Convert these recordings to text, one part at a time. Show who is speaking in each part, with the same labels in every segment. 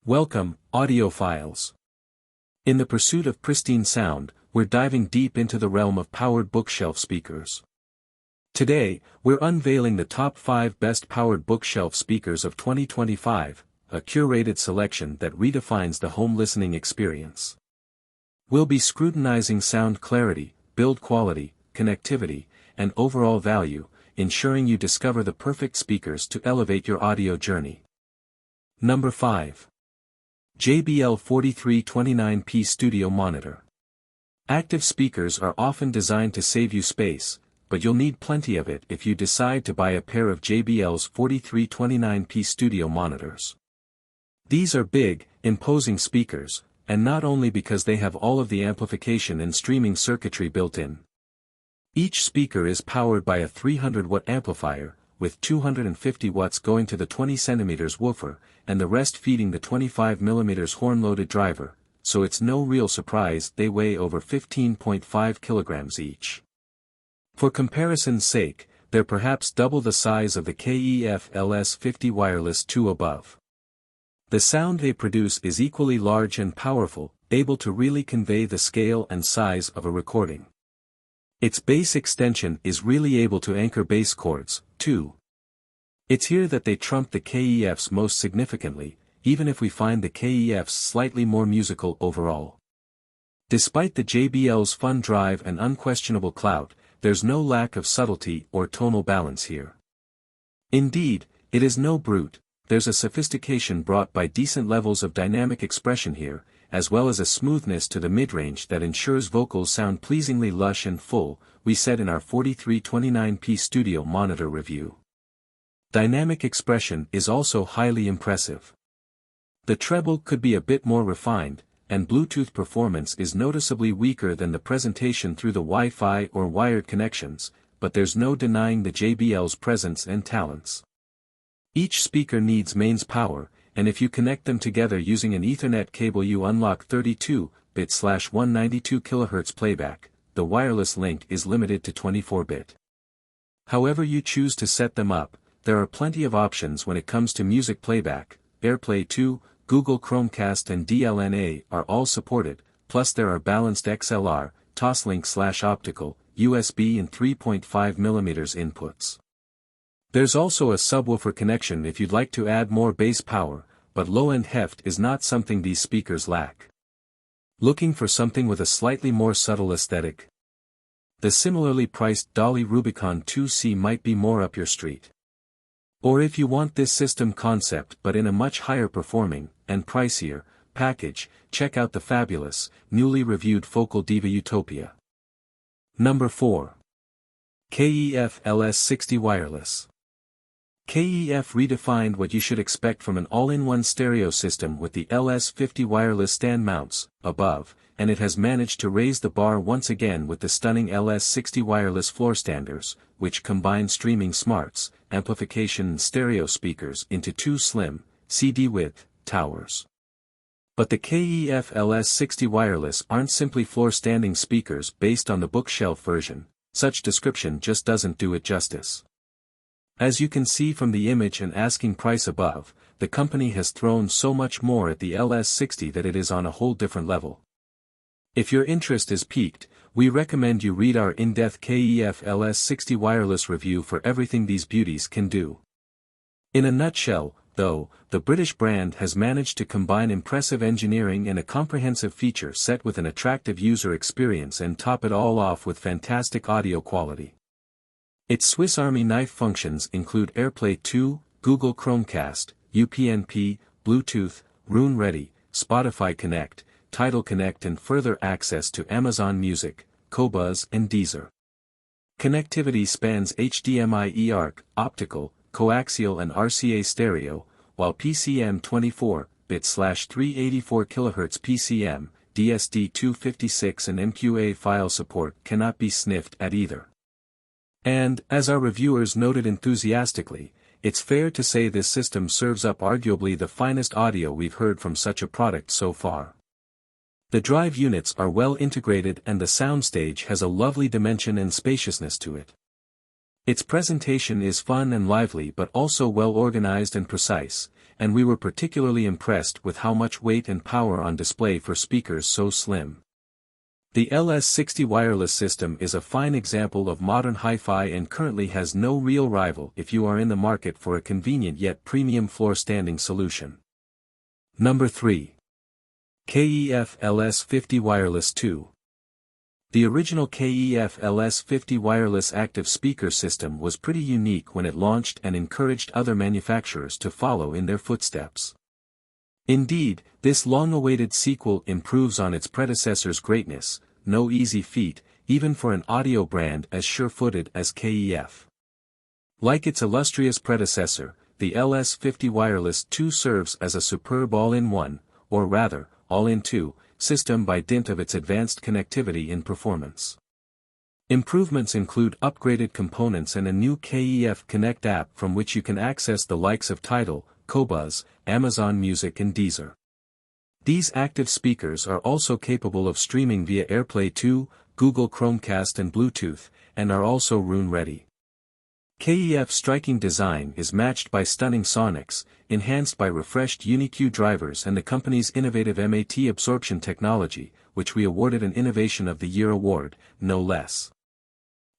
Speaker 1: Welcome, audiophiles. In the pursuit of pristine sound, we're diving deep into the realm of powered bookshelf speakers. Today, we're unveiling the top 5 best powered bookshelf speakers of 2025, a curated selection that redefines the home listening experience. We'll be scrutinizing sound clarity, build quality, connectivity, and overall value, ensuring you discover the perfect speakers to elevate your audio journey. Number 5. JBL 4329P Studio Monitor. Active speakers are often designed to save you space, but you'll need plenty of it if you decide to buy a pair of JBL's 4329P Studio monitors. These are big, imposing speakers, and not only because they have all of the amplification and streaming circuitry built in. Each speaker is powered by a 300-watt amplifier, with 250 watts going to the 20 cm woofer, and the rest feeding the 25 mm horn-loaded driver, so it's no real surprise they weigh over 15.5 kilograms each. For comparison's sake, they're perhaps double the size of the KEF LS50 Wireless 2 above. The sound they produce is equally large and powerful, able to really convey the scale and size of a recording. Its bass extension is really able to anchor bass chords, too. It's here that they trump the KEFs most significantly, even if we find the KEFs slightly more musical overall. Despite the JBL's fun drive and unquestionable clout, there's no lack of subtlety or tonal balance here. Indeed, it is no brute, there's a sophistication brought by decent levels of dynamic expression here, as well as a smoothness to the mid-range that ensures vocals sound pleasingly lush and full, we said in our 4329P Studio Monitor review. Dynamic expression is also highly impressive. The treble could be a bit more refined, and Bluetooth performance is noticeably weaker than the presentation through the Wi-Fi or wired connections, but there's no denying the JBL's presence and talents. Each speaker needs mains power, and if you connect them together using an Ethernet cable you unlock 32-bit/192 kHz playback. The wireless link is limited to 24-bit. However you choose to set them up, there are plenty of options when it comes to music playback. AirPlay 2, Google Chromecast and DLNA are all supported, plus there are balanced XLR, Toslink/optical, USB and 3.5mm inputs. There's also a subwoofer connection if you'd like to add more bass power, but low-end heft is not something these speakers lack. Looking for something with a slightly more subtle aesthetic? The similarly priced Dolly Rubicon 2C might be more up your street. Or if you want this system concept but in a much higher performing, and pricier, package, check out the fabulous, newly reviewed Focal Diva Utopia. Number 4. KEF LS60 Wireless. KEF redefined what you should expect from an all-in-one stereo system with the LS50 Wireless stand mounts, above, and it has managed to raise the bar once again with the stunning LS60 Wireless floor standers, which combine streaming smarts, amplification and stereo speakers into 2 slim, CD-width, towers. But the KEF LS60 Wireless aren't simply floor-standing speakers based on the bookshelf version, such description just doesn't do it justice. As you can see from the image and asking price above, the company has thrown so much more at the LS60 that it is on a whole different level. If your interest is piqued, we recommend you read our in-depth KEF LS60 Wireless review for everything these beauties can do. In a nutshell, though, the British brand has managed to combine impressive engineering and a comprehensive feature set with an attractive user experience and top it all off with fantastic audio quality. Its Swiss Army knife functions include AirPlay 2, Google Chromecast, UPnP, Bluetooth, Roon Ready, Spotify Connect, Tidal Connect and further access to Amazon Music, Qobuz and Deezer. Connectivity spans HDMI eARC, optical, coaxial and RCA stereo, while PCM 24-bit/384 kHz PCM, DSD256 and MQA file support cannot be sniffed at either. And, as our reviewers noted enthusiastically, it's fair to say this system serves up arguably the finest audio we've heard from such a product so far. The drive units are well integrated and the soundstage has a lovely dimension and spaciousness to it. Its presentation is fun and lively but also well organized and precise, and we were particularly impressed with how much weight and power on display for speakers so slim. The LS60 wireless system is a fine example of modern hi-fi and currently has no real rival if you are in the market for a convenient yet premium floor-standing solution. Number 3. KEF LS50 Wireless 2. The original KEF LS50 Wireless active speaker system was pretty unique when it launched and encouraged other manufacturers to follow in their footsteps. Indeed, this long-awaited sequel improves on its predecessor's greatness, no easy feat, even for an audio brand as sure-footed as KEF. Like its illustrious predecessor, the LS50 Wireless 2 serves as a superb all-in-one, or rather, all-in-two, system by dint of its advanced connectivity in performance. Improvements include upgraded components and a new KEF Connect app from which you can access the likes of Tidal, Qobuz, Amazon Music and Deezer. These active speakers are also capable of streaming via AirPlay 2, Google Chromecast and Bluetooth, and are also Roon-ready. KEF's striking design is matched by stunning sonics, enhanced by refreshed UniQ drivers and the company's innovative MAT absorption technology, which we awarded an Innovation of the Year award, no less.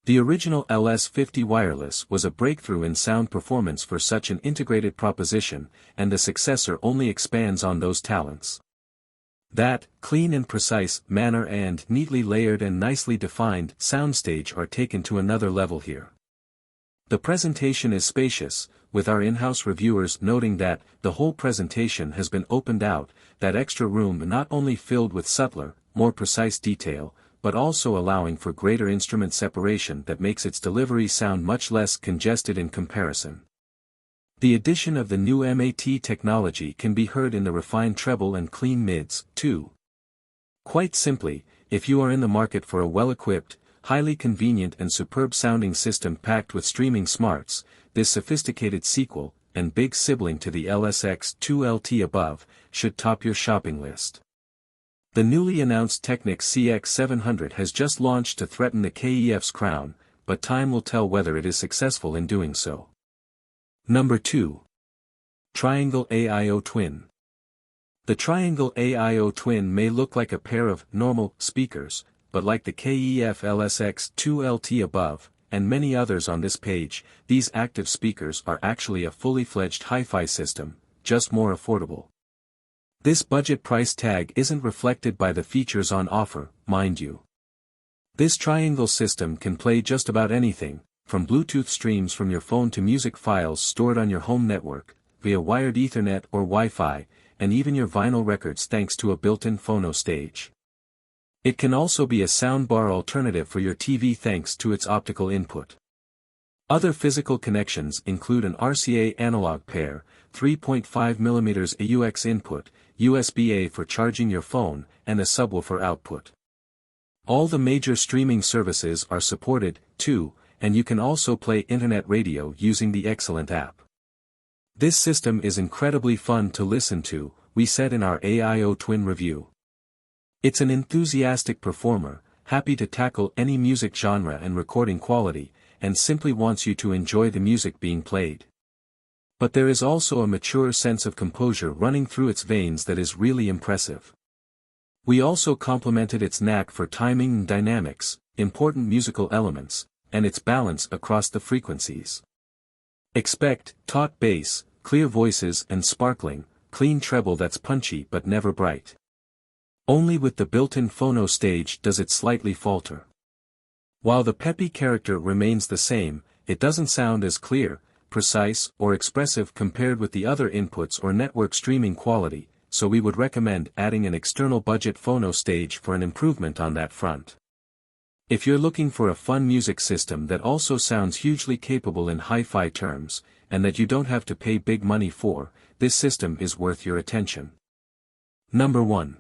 Speaker 1: The original LS50 Wireless was a breakthrough in sound performance for such an integrated proposition, and the successor only expands on those talents. That clean and precise manner and neatly layered and nicely defined soundstage are taken to another level here. The presentation is spacious, with our in-house reviewers noting that the whole presentation has been opened out, that extra room not only filled with subtler, more precise detail, but also allowing for greater instrument separation that makes its delivery sound much less congested in comparison. The addition of the new MAT technology can be heard in the refined treble and clean mids, too. Quite simply, if you are in the market for a well-equipped, highly convenient and superb-sounding system packed with streaming smarts, this sophisticated sequel, and big sibling to the LSX2LT above, should top your shopping list. The newly announced Technics CX700 has just launched to threaten the KEF's crown, but time will tell whether it is successful in doing so. Number 2. Triangle AIO Twin. The Triangle AIO Twin may look like a pair of normal speakers, but like the KEF LSX2LT above, and many others on this page, these active speakers are actually a fully fledged hi-fi system, just more affordable. This budget price tag isn't reflected by the features on offer, mind you. This triangle system can play just about anything, from Bluetooth streams from your phone to music files stored on your home network, via wired Ethernet or Wi-Fi, and even your vinyl records thanks to a built-in phono stage. It can also be a soundbar alternative for your TV thanks to its optical input. Other physical connections include an RCA analog pair, 3.5mm AUX input, USB-A for charging your phone, and a subwoofer output. All the major streaming services are supported, too, and you can also play internet radio using the excellent app. This system is incredibly fun to listen to, we said in our AIO Twin review. It's an enthusiastic performer, happy to tackle any music genre and recording quality, and simply wants you to enjoy the music being played. But there is also a mature sense of composure running through its veins that is really impressive. We also complimented its knack for timing and dynamics, important musical elements, and its balance across the frequencies. Expect taut bass, clear voices and sparkling, clean treble that's punchy but never bright. Only with the built-in phono stage does it slightly falter. While the peppy character remains the same, it doesn't sound as clear, precise, or expressive compared with the other inputs or network streaming quality, so we would recommend adding an external budget phono stage for an improvement on that front. If you're looking for a fun music system that also sounds hugely capable in hi-fi terms, and that you don't have to pay big money for, this system is worth your attention. Number 1.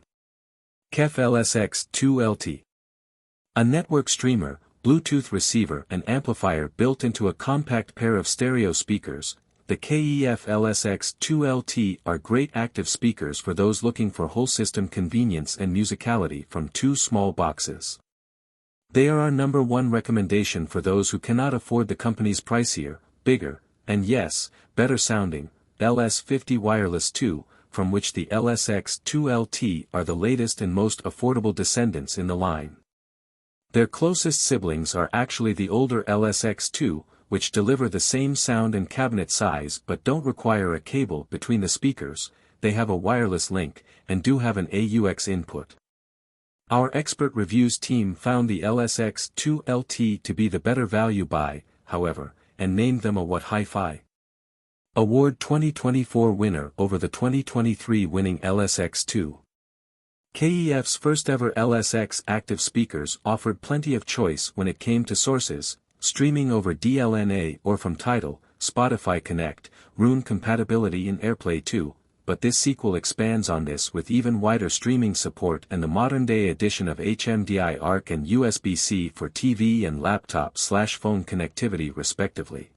Speaker 1: KEF LS60 A network streamer, Bluetooth receiver and amplifier built into a compact pair of stereo speakers, the KEF LS60 are great active speakers for those looking for whole system convenience and musicality from two small boxes. They are our number 1 recommendation for those who cannot afford the company's pricier, bigger, and yes, better sounding, LS50 Wireless 2, from which the LSX2LT are the latest and most affordable descendants in the line. Their closest siblings are actually the older LSX2, which deliver the same sound and cabinet size but don't require a cable between the speakers. They have a wireless link, and do have an AUX input. Our expert reviews team found the LSX2LT to be the better value buy, however, and named them a What Hi-Fi Award 2024 winner over the 2023 winning LSX2. KEF's first-ever LSX active speakers offered plenty of choice when it came to sources, streaming over DLNA or from Tidal, Spotify Connect, Roon compatibility in AirPlay 2, but this sequel expands on this with even wider streaming support and the modern-day addition of HMDI ARC and USB-C for TV and laptop/phone connectivity respectively.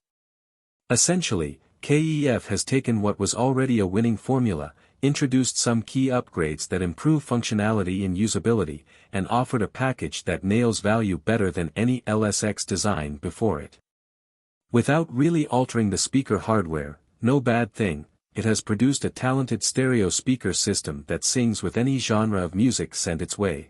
Speaker 1: Essentially, KEF has taken what was already a winning formula, introduced some key upgrades that improve functionality and usability, and offered a package that nails value better than any LSX design before it. Without really altering the speaker hardware, no bad thing, it has produced a talented stereo speaker system that sings with any genre of music sent its way.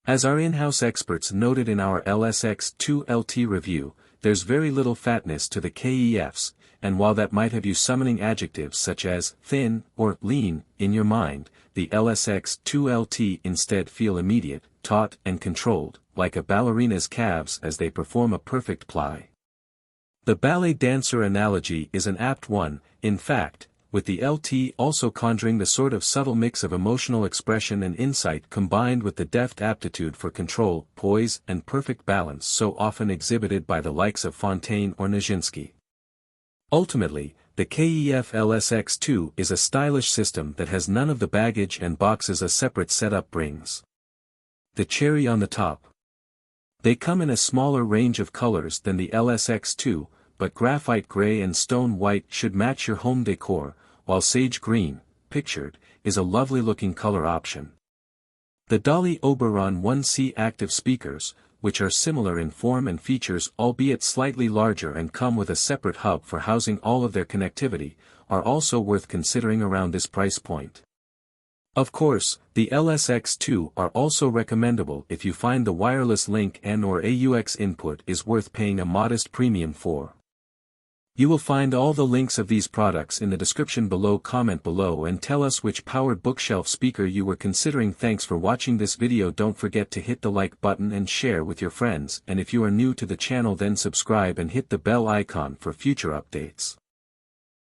Speaker 1: As our in-house experts noted in our LSX2LT review, there's very little fatness to the KEFs, and while that might have you summoning adjectives such as thin or lean in your mind, the LSX2LT instead feel immediate, taut and controlled, like a ballerina's calves as they perform a perfect plie. The ballet dancer analogy is an apt one, in fact, with the LT also conjuring the sort of subtle mix of emotional expression and insight combined with the deft aptitude for control, poise and perfect balance so often exhibited by the likes of Fontaine or Nijinsky. Ultimately, the KEF LSX2 is a stylish system that has none of the baggage and boxes a separate setup brings. The cherry on the top. They come in a smaller range of colors than the LSX2, but graphite gray and stone white should match your home decor, while sage green, pictured, is a lovely looking color option. The Dolly Oberon 1C active speakers, which are similar in form and features albeit slightly larger and come with a separate hub for housing all of their connectivity, are also worth considering around this price point. Of course, the LSX2 are also recommendable if you find the wireless link and/or AUX input is worth paying a modest premium for. You will find all the links of these products in the description below. Comment below and tell us which powered bookshelf speaker you were considering. Thanks for watching this video. Don't forget to hit the like button and share with your friends, and if you are new to the channel then subscribe and hit the bell icon for future updates.